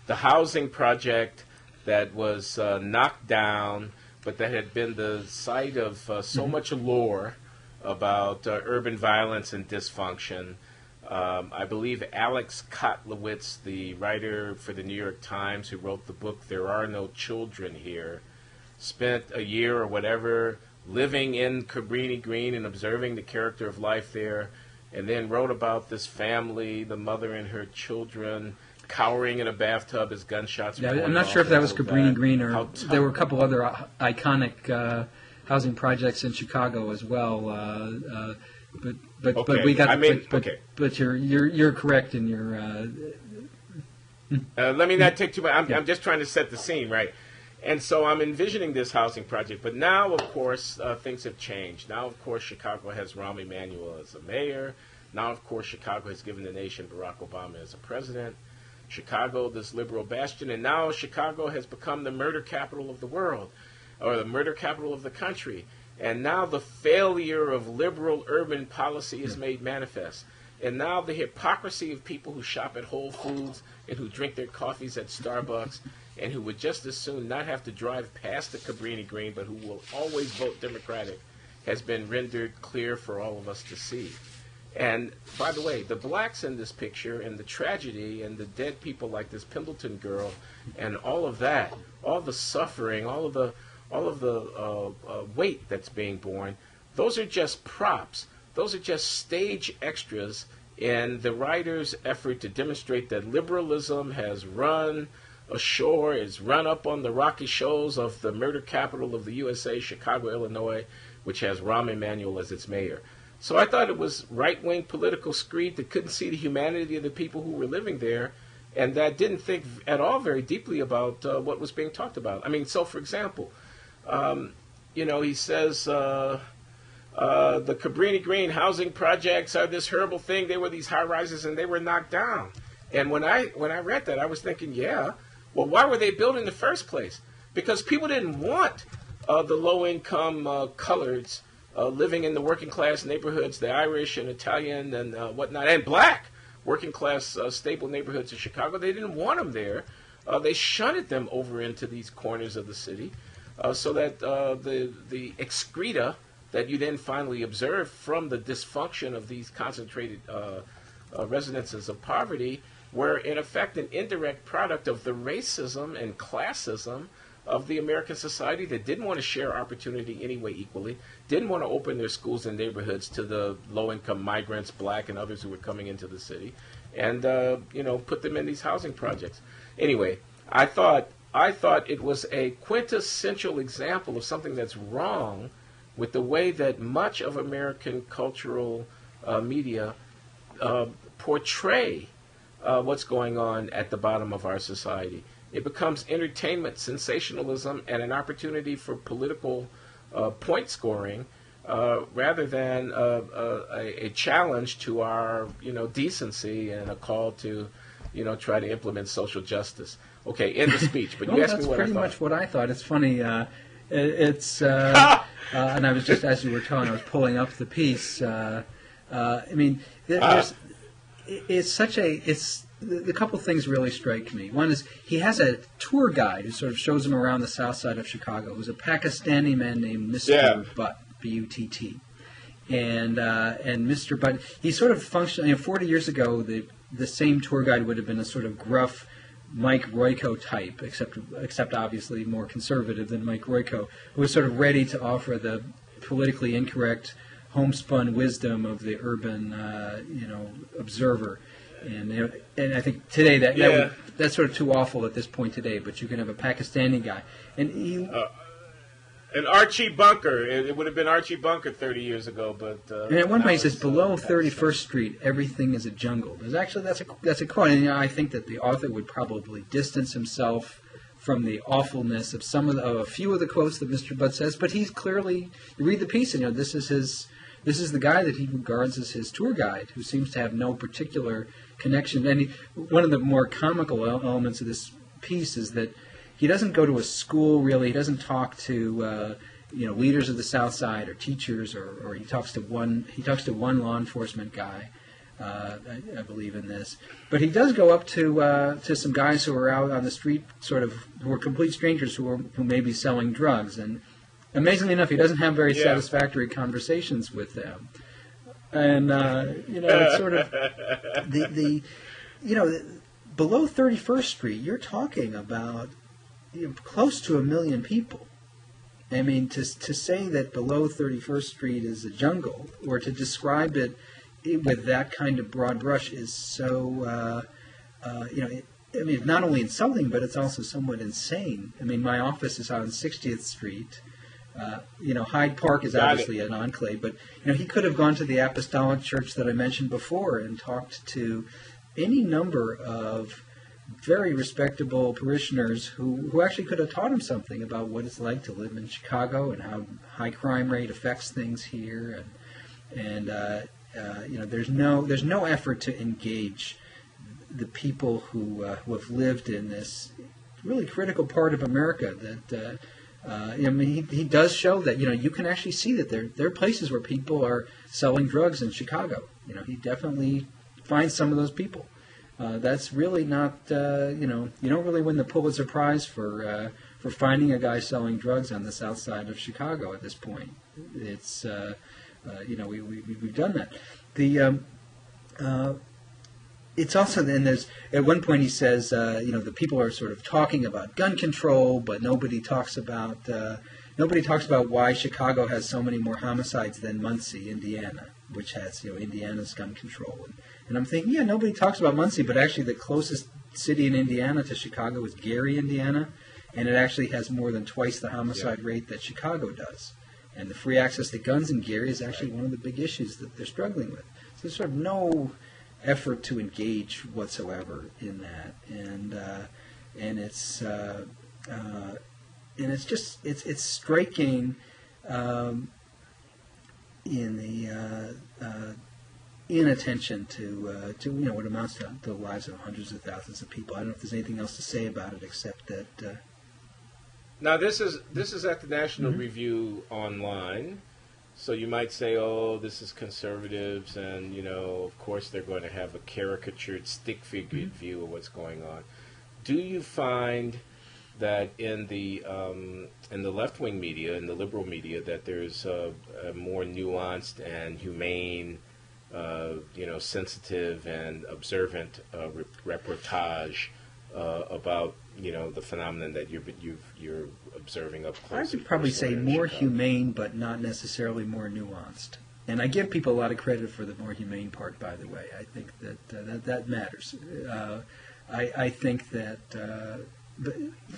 S1: The housing project that was knocked down, but that had been the site of so much lore about urban violence and dysfunction. I believe Alex Kotlowitz, the writer for the New York Times who wrote the book There Are No Children Here, spent a year or whatever living in Cabrini Green and observing the character of life there, and then wrote about this family, the mother and her children, cowering in a bathtub as gunshots were going off.
S2: I'm not sure if that was Cabrini Green or there were a couple other iconic housing projects in Chicago as well. But we got. But you're correct in your.
S1: Let me not take too much. I'm just trying to set the scene, right? And so I'm envisioning this housing project. But now, of course, things have changed. Now, of course, Chicago has Rahm Emanuel as a mayor. Now, of course, Chicago has given the nation Barack Obama as a president. Chicago, this liberal bastion, and now Chicago has become the murder capital of the world, or the murder capital of the country. And now the failure of liberal urban policy is made manifest. And now the hypocrisy of people who shop at Whole Foods and who drink their coffees at Starbucks and who would just as soon not have to drive past the Cabrini Green, but who will always vote Democratic, has been rendered clear for all of us to see. And by the way, the blacks in this picture and the tragedy and the dead people like this Pendleton girl and all of that, all the suffering, all of the weight that's being borne, those are just props. Those are just stage extras in the writer's effort to demonstrate that liberalism has run ashore, is run up on the rocky shoals of the murder capital of the USA, Chicago, Illinois, which has Rahm Emanuel as its mayor. So I thought it was right-wing political screed that couldn't see the humanity of the people who were living there, and that didn't think at all very deeply about what was being talked about. I mean, so for example, he says the Cabrini Green housing projects are this horrible thing. They were these high-rises, and they were knocked down. And when I read that, I was thinking, yeah, well, why were they built in the first place? Because people didn't want the low-income coloreds living in the working-class neighborhoods, the Irish and Italian and whatnot, and black working-class stable neighborhoods of Chicago. They didn't want them there. They shunted them over into these corners of the city so that the excreta that you then finally observe from the dysfunction of these concentrated residences of poverty were, in effect, an indirect product of the racism and classism of the American society that didn't want to share opportunity anyway equally, didn't want to open their schools and neighborhoods to the low-income migrants, black and others who were coming into the city, and put them in these housing projects. Anyway, I thought it was a quintessential example of something that's wrong with the way that much of American cultural media portray what's going on at the bottom of our society. It becomes entertainment, sensationalism, and an opportunity for political point scoring rather than a challenge to our, decency and a call to, try to implement social justice. Okay, end the speech. But you asked me what I thought.
S2: That's pretty much what I thought. It's funny. It's and I was just, as you were telling, I was pulling up the piece. The couple things really strike me. One is he has a tour guide who sort of shows him around the south side of Chicago, who's a Pakistani man named Mr. Butt, B-U-T-T. And Mr. Butt, he sort of functioned, 40 years ago, the same tour guide would have been a sort of gruff Mike Royko type, except obviously more conservative than Mike Royko, who was sort of ready to offer the politically incorrect homespun wisdom of the urban, observer. And I think today that's sort of too awful at this point today. But you can have a Pakistani guy, and he.
S1: And Archie Bunker. It would have been Archie Bunker 30 years ago, but.
S2: And at one point he says, "Below 31st Street, everything is a jungle." That's a quote, and I think that the author would probably distance himself from the awfulness of a few of the quotes that Mr. Butt says. But he's clearly, you read the piece, and this is the guy that he regards as his tour guide, who seems to have no particular connection. And one of the more comical elements of this piece is that he doesn't go to a school, really. He doesn't talk to leaders of the South Side or teachers, or he talks to one law enforcement guy. I believe in this, but he does go up to some guys who are out on the street, who are complete strangers who may be selling drugs. And amazingly enough, he doesn't have very satisfactory conversations with them. And it's sort of below 31st Street, you're talking about close to 1 million people. I mean, to say that below 31st Street is a jungle, or to describe it with that kind of broad brush, is so it's not only insulting, but it's also somewhat insane. I mean, my office is on 60th Street. Hyde Park is obviously an enclave, but he could have gone to the Apostolic Church that I mentioned before and talked to any number of very respectable parishioners who actually could have taught him something about what it's like to live in Chicago and how high crime rate affects things here, and there's no effort to engage the people who have lived in this really critical part of America that. He does show that you can actually see that there are places where people are selling drugs in Chicago. He definitely finds some of those people, that's really not, you don't really win the Pulitzer Prize for finding a guy selling drugs on the south side of Chicago at this point. It's, we've done that. It's also then there's at one point he says, the people are sort of talking about gun control, but nobody talks about why Chicago has so many more homicides than Muncie, Indiana, which has Indiana's gun control. And I'm thinking, nobody talks about Muncie, but actually the closest city in Indiana to Chicago is Gary, Indiana, and it actually has more than twice the homicide rate that Chicago does. And the free access to guns in Gary is actually one of the big issues that they're struggling with. So there's sort of no effort to engage whatsoever in that, and it's just it's striking in the inattention to what amounts to the lives of hundreds of thousands of people. I don't know if there's anything else to say about it except that.
S1: Now this is at the National Review online. So you might say, oh, this is conservatives, and, of course they're going to have a caricatured, stick-figured view of what's going on. Do you find that in the left-wing media, in the liberal media, that there's a more nuanced and humane, sensitive and observant reportage about the phenomenon that you're observing up close?
S2: I would probably say more humane, but not necessarily more nuanced. And I give people a lot of credit for the more humane part, by the way. I think that matters. I think that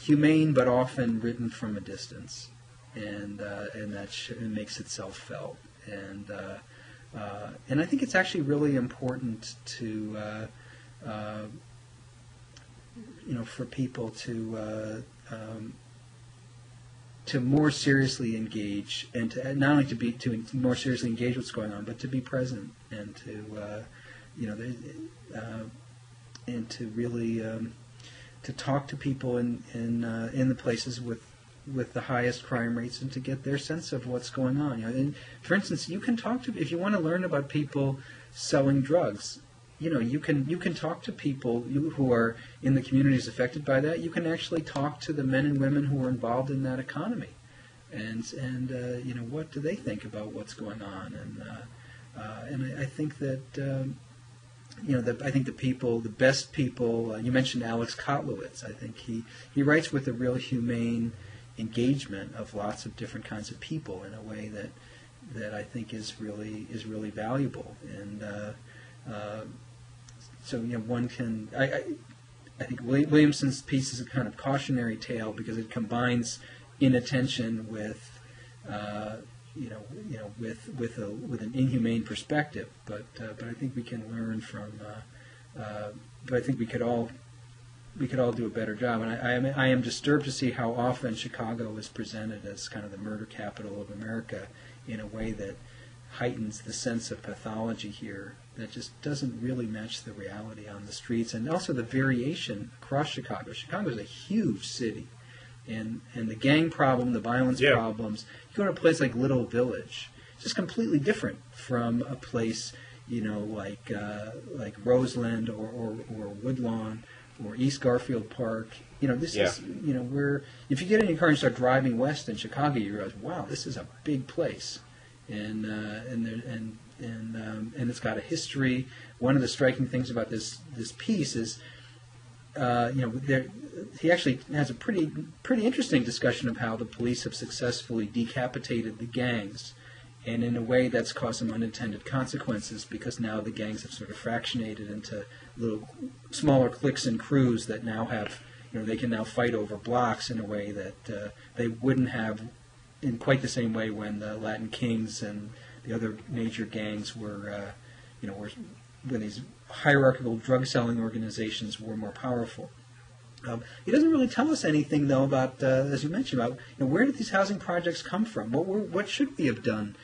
S2: humane, but often written from a distance, and that makes itself felt. And I think it's actually really important to. For people to more seriously engage, and to not only to more seriously engage what's going on, but to be present and to and to really to talk to people in the places with the highest crime rates, and to get their sense of what's going on. And for instance, you can talk to, if you want to learn about people selling drugs. You can talk to people who are in the communities affected by that. You can actually talk to the men and women who are involved in that economy, and what do they think about what's going on? And I think that I think the best people. You mentioned Alex Kotlowitz. I think he writes with a real humane engagement of lots of different kinds of people in a way that I think is really valuable. And so one can. I think Williamson's piece is a kind of cautionary tale because it combines inattention with with an inhumane perspective. But I think we can learn from. But I think we could all do a better job. And I am disturbed to see how often Chicago is presented as kind of the murder capital of America in a way that heightens the sense of pathology here that just doesn't really match the reality on the streets, and also the variation across Chicago. Chicago is a huge city, and the gang problem, the violence problems. You go to a place like Little Village, it's just completely different from a place like Roseland or Woodlawn or East Garfield Park. This is where if you get in your car and start driving west in Chicago, you realize, wow, this is a big place. And it's got a history. One of the striking things about this piece is, he actually has a pretty interesting discussion of how the police have successfully decapitated the gangs, and in a way that's caused some unintended consequences because now the gangs have sort of fractionated into little smaller cliques and crews that now have, they can now fight over blocks in a way that they wouldn't have in quite the same way when the Latin Kings and the other major gangs were, when these hierarchical drug-selling organizations were more powerful. He doesn't really tell us anything, though, about, as you mentioned, about where did these housing projects come from? What should we have done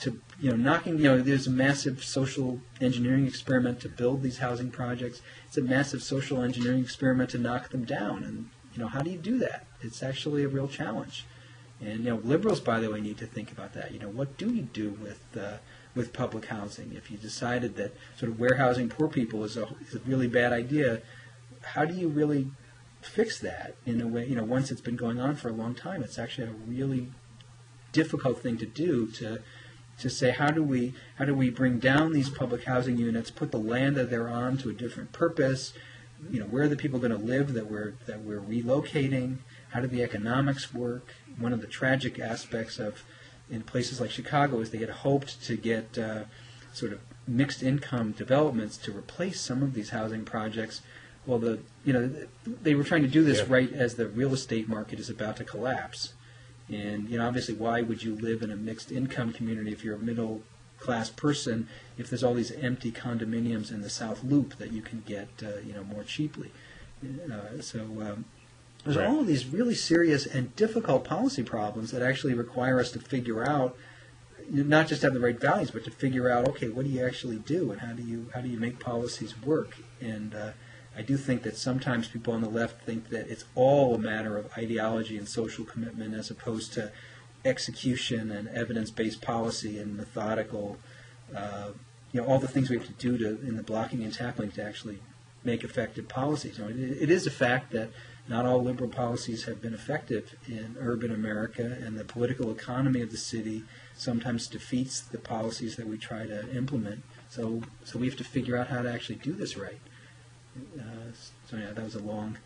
S2: to, there's a massive social engineering experiment to build these housing projects. It's a massive social engineering experiment to knock them down. And, how do you do that? It's actually a real challenge. And liberals, by the way, need to think about that. What do you do with with public housing. If you decided that sort of warehousing poor people is a really bad idea, how do you really fix that in a way? Once it's been going on for a long time, it's actually a really difficult thing to do to say how do we bring down these public housing units, put the land that they're on to a different purpose. Where are the people going to live that we're relocating? How do the economics work? One of the tragic aspects in places like Chicago is they had hoped to get sort of mixed income developments to replace some of these housing projects. Well, they were trying to do this right as the real estate market is about to collapse. And obviously, why would you live in a mixed income community if you're a middle class person if there's all these empty condominiums in the South Loop that you can get more cheaply? There's all of these really serious and difficult policy problems that actually require us to figure out, not just have the right values, but to figure out, okay, what do you actually do, and how do you make policies work? And I do think that sometimes people on the left think that it's all a matter of ideology and social commitment as opposed to execution and evidence-based policy and methodical, all the things we have to do in the blocking and tackling to actually make effective policies. It is a fact that not all liberal policies have been effective in urban America, and the political economy of the city sometimes defeats the policies that we try to implement. So we have to figure out how to actually do this right. That was a long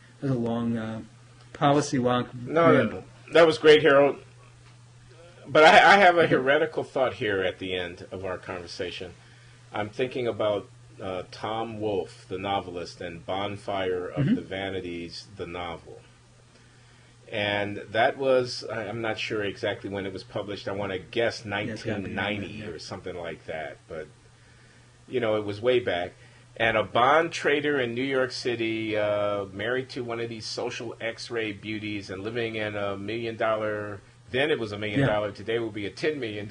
S2: policy wonk.
S1: No, that was great, Harold. But I have a heretical thought here at the end of our conversation. I'm thinking about Tom Wolfe, the novelist, and Bonfire of the Vanities, the novel. And that was, I'm not sure exactly when it was published. I want to guess 1990 or something like that. But, it was way back. And a bond trader in New York City, married to one of these social X-ray beauties and living in $1 million, then it was $1 million, today would be a $10 million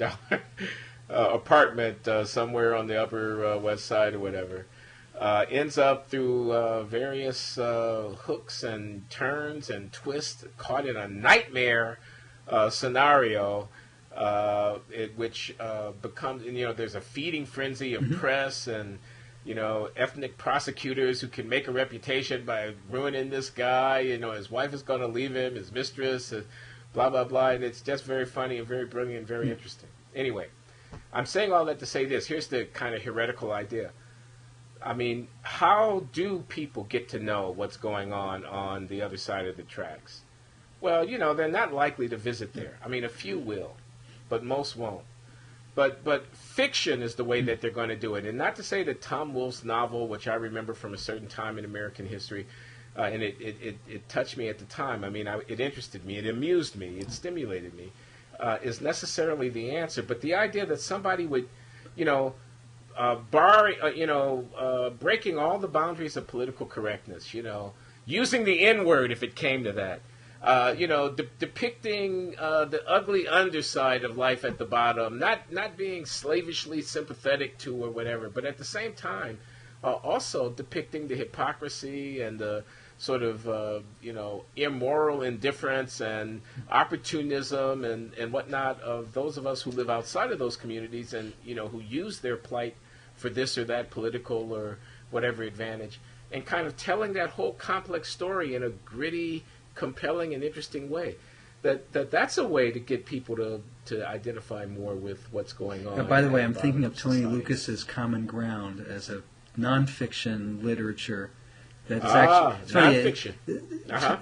S1: apartment somewhere on the Upper West Side or whatever, ends up through various hooks and turns and twists, caught in a nightmare scenario, which becomes, there's a feeding frenzy of press and ethnic prosecutors who can make a reputation by ruining this guy. His wife is going to leave him, his mistress, blah, blah, blah. And it's just very funny and very brilliant and very interesting. Anyway, I'm saying all that to say this. Here's the kind of heretical idea. I mean, how do people get to know what's going on the other side of the tracks? Well, they're not likely to visit there. I mean, a few will, but most won't. But fiction is the way that they're going to do it. And not to say that Tom Wolfe's novel, which I remember from a certain time in American history, and it touched me at the time. I mean, it interested me, it amused me, it stimulated me, is necessarily the answer. But the idea that somebody would, breaking all the boundaries of political correctness, using the N-word if it came to that, depicting the ugly underside of life at the bottom, not being slavishly sympathetic to or whatever, but at the same time, also depicting the hypocrisy and the sort of, immoral indifference and opportunism and whatnot of those of us who live outside of those communities and, who use their plight for this or that political or whatever advantage, and kind of telling that whole complex story in a gritty, compelling and interesting way. That's a way to get people to identify more with what's going on.
S2: Now, by the way, I'm thinking of Tony Lucas's Common Ground as a nonfiction literature that's
S1: nonfiction.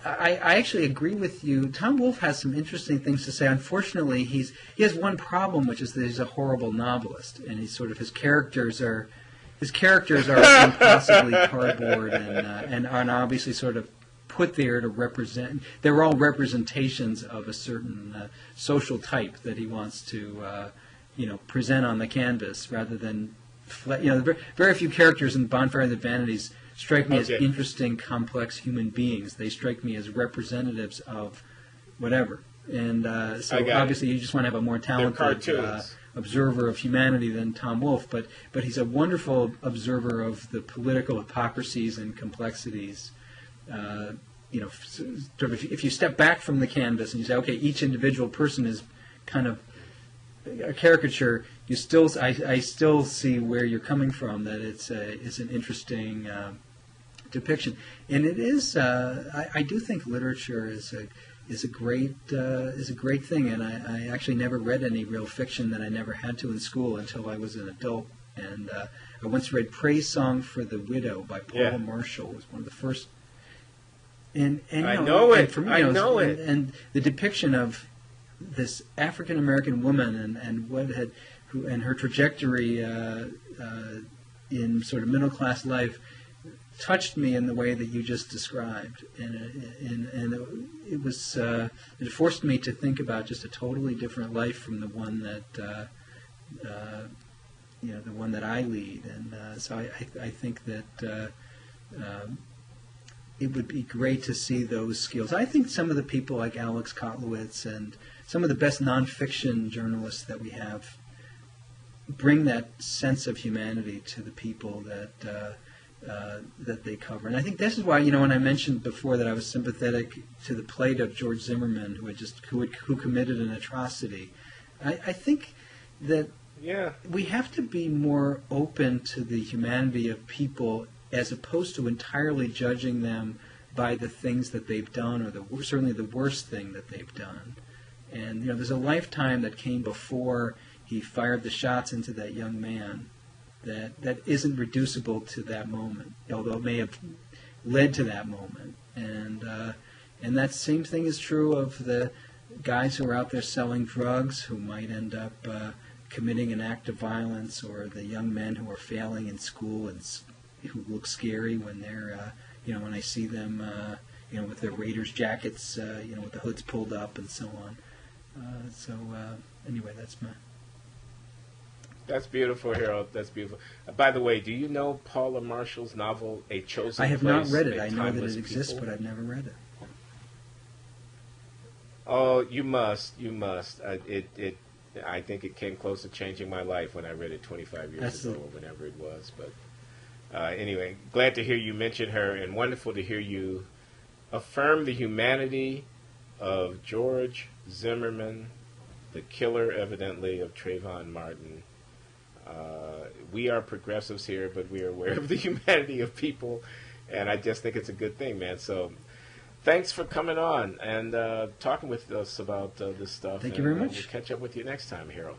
S2: I actually agree with you. Tom Wolfe has some interesting things to say. Unfortunately, he has one problem, which is that he's a horrible novelist, and his characters are impossibly cardboard and are obviously sort of put there to represent. They're all representations of a certain social type that he wants to, present on the canvas, rather than, very few characters in Bonfire of the Vanities strike me as interesting, complex human beings. They strike me as representatives of whatever. And so obviously you just want to have a more talented observer of humanity than Tom Wolfe, but he's a wonderful observer of the political hypocrisies and complexities. If you step back from the canvas and you say, okay, each individual person is kind of a caricature, you still I still see where you're coming from. That it's an interesting depiction, and it is. I do think literature is a great thing, and I actually never read any real fiction that I never had to in school until I was an adult. And I once read "Praise Song for the Widow" by Paula Marshall. It was one of the first. And
S1: I know it. For me, I know it.
S2: And the depiction of this African American woman and her trajectory in sort of middle class life touched me in the way that you just described, and it forced me to think about just a totally different life from the one that the one that I lead, and so I think that it would be great to see those skills. I think some of the people like Alex Kotlowitz and some of the best nonfiction journalists that we have bring that sense of humanity to the people that they cover. And I think this is why, when I mentioned before that I was sympathetic to the plight of George Zimmerman, who committed an atrocity, I think that we have to be more open to the humanity of people as opposed to entirely judging them by the things that they've done, or certainly the worst thing that they've done. And there's a lifetime that came before he fired the shots into that young man that isn't reducible to that moment, although it may have led to that moment. And that same thing is true of the guys who are out there selling drugs who might end up committing an act of violence, or the young men who are failing in school and who look scary when they're, when I see them, with their Raiders jackets, with the hoods pulled up and so on. Anyway, that's my...
S1: That's beautiful, Harold. That's beautiful. By the way, do you know Paula Marshall's novel, A Chosen Place?
S2: I have not read it. I know that it exists, but I've never read it.
S1: Oh, you must. You must. I think it came close to changing my life when I read it 25 years ago, or whenever it was. But anyway, glad to hear you mention her, and wonderful to hear you affirm the humanity of George Zimmerman, the killer, evidently, of Trayvon Martin. We are progressives here, but we are aware of the humanity of people, and I just think it's a good thing, man. So thanks for coming on and talking with us about this stuff.
S2: Thank you very much.
S1: We'll catch up with you next time, Harold.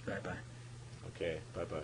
S2: Bye-bye.
S1: Okay, bye-bye.